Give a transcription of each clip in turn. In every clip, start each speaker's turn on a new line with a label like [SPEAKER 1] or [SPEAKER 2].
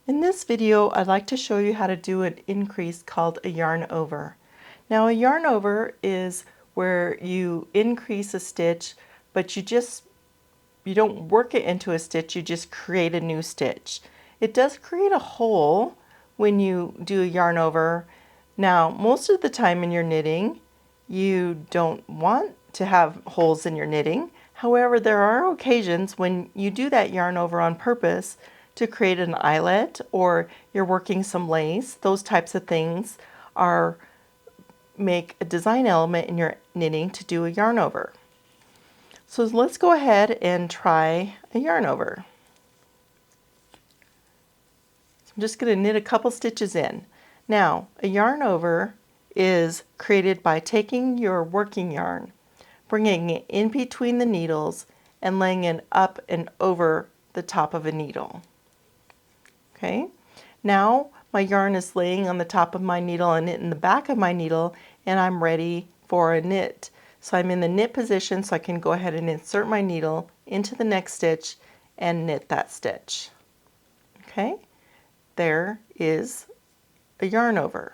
[SPEAKER 1] In this video, I'd like to show you how to do an increase called a yarn over. Now, a yarn over is where you increase a stitch, but you don't work it into a stitch, you just create a new stitch. It does create a hole when you do a yarn over. Now, most of the time in your knitting, you don't want to have holes in your knitting. However, there are occasions when you do that yarn over on purpose to create an eyelet, or you're working some lace. Those types of things make a design element in your knitting to do a yarn over. So let's go ahead and try a yarn over. So I'm just going to knit a couple stitches in. Now, a yarn over is created by taking your working yarn, bringing it in between the needles, and laying it up and over the top of a needle. Okay, now my yarn is laying on the top of my needle and in the back of my needle, and I'm ready for a knit. So I'm in the knit position, so I can go ahead and insert my needle into the next stitch and knit that stitch. Okay, there is a yarn over.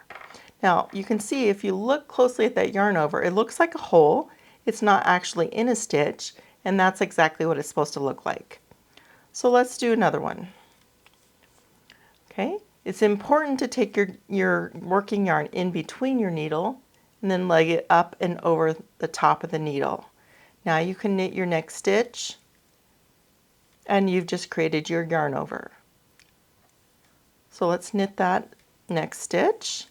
[SPEAKER 1] Now you can see, if you look closely at that yarn over, it looks like a hole. It's not actually in a stitch, and that's exactly what it's supposed to look like. So let's do another one. Okay, it's important to take your working yarn in between your needle and then leg it up and over the top of the needle. Now you can knit your next stitch, and you've just created your yarn over. So let's knit that next stitch.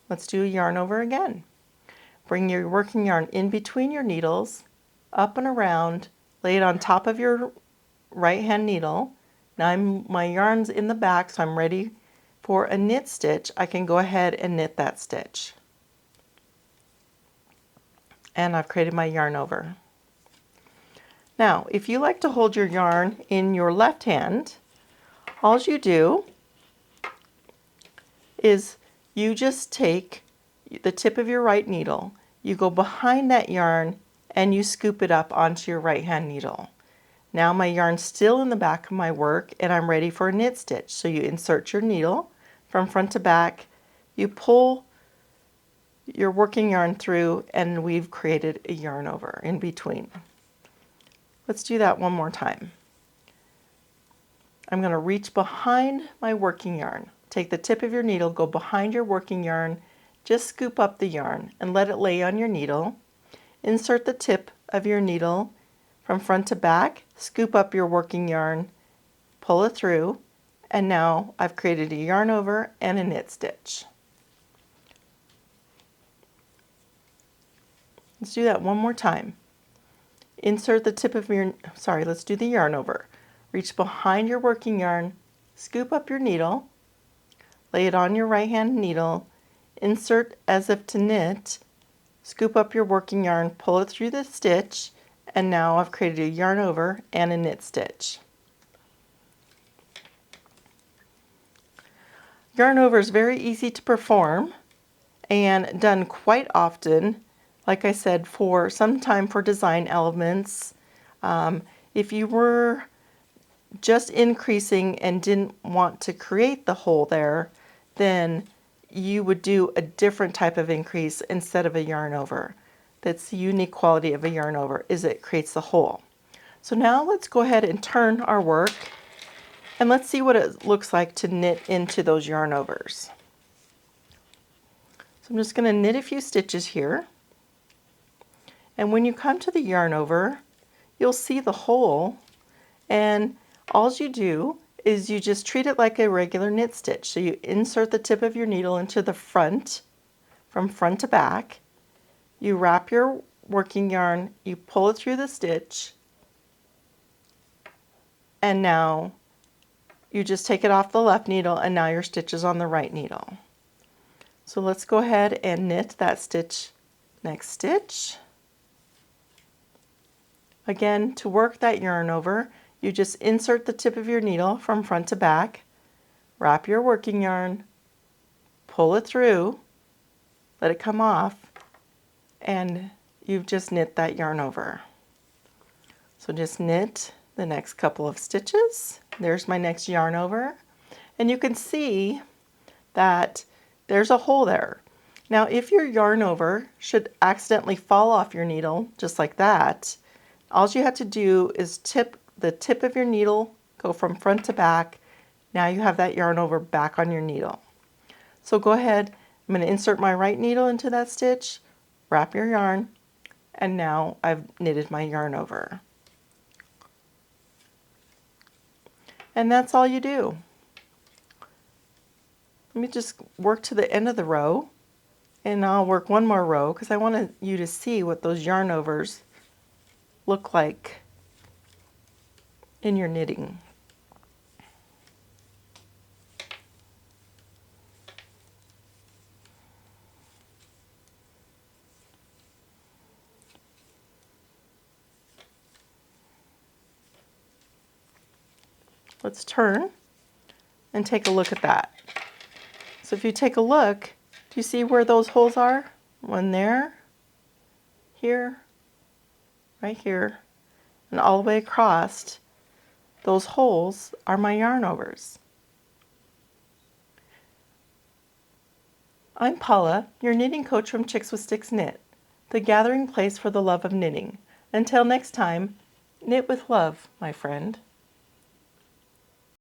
[SPEAKER 1] Let's do a yarn over again. Bring your working yarn in between your needles, up and around, lay it on top of your right hand needle. Now my yarn's in the back, so I'm ready for a knit stitch. I can go ahead and knit that stitch. And I've created my yarn over. Now, if you like to hold your yarn in your left hand, all you do is you just take the tip of your right needle, you go behind that yarn, and you scoop it up onto your right hand needle. Now my yarn's still in the back of my work, and I'm ready for a knit stitch. So you insert your needle from front to back, you pull your working yarn through, and we've created a yarn over in between. Let's do that one more time. I'm going to reach behind my working yarn. Take the tip of your needle, go behind your working yarn, just scoop up the yarn and let it lay on your needle. Insert the tip of your needle from front to back, scoop up your working yarn, pull it through, and now I've created a yarn over and a knit stitch. Let's do that one more time. Insert the tip of your, let's do the yarn over. Reach behind your working yarn, scoop up your needle, lay it on your right hand needle, insert as if to knit, scoop up your working yarn, pull it through the stitch, and now I've created a yarn over and a knit stitch. Yarn over is very easy to perform and done quite often. Like I said, for sometime for design elements. If you were just increasing and didn't want to create the hole there, then you would do a different type of increase instead of a yarn over. That's the unique quality of a yarn over, is it creates the hole. So now let's go ahead and turn our work, and let's see what it looks like to knit into those yarn overs. So I'm just going to knit a few stitches here. And when you come to the yarn over, you'll see the hole, and all you do is you just treat it like a regular knit stitch. So you insert the tip of your needle into the front, from front to back. You wrap your working yarn, you pull it through the stitch, and now you just take it off the left needle, and now your stitch is on the right needle. So let's go ahead and knit that stitch, next stitch. Again, to work that yarn over, you just insert the tip of your needle from front to back, wrap your working yarn, pull it through, let it come off, and you've just knit that yarn over. So just knit the next couple of stitches. There's my next yarn over. And you can see that there's a hole there. Now, if your yarn over should accidentally fall off your needle, just like that, all you have to do is tip the tip of your needle, go from front to back. Now you have that yarn over back on your needle. So go ahead, I'm going to insert my right needle into that stitch, wrap your yarn, and now I've knitted my yarn over. And that's all you do. Let me just work to the end of the row, and I'll work one more row because I want you to see what those yarn overs look like in your knitting. Let's turn and take a look at that. So if you take a look, do you see where those holes are? One there, here, right here, and all the way across. Those holes are my yarn overs. I'm Paula, your knitting coach from Chicks with Sticks Knit, the gathering place for the love of knitting. Until next time, knit with love, my friend.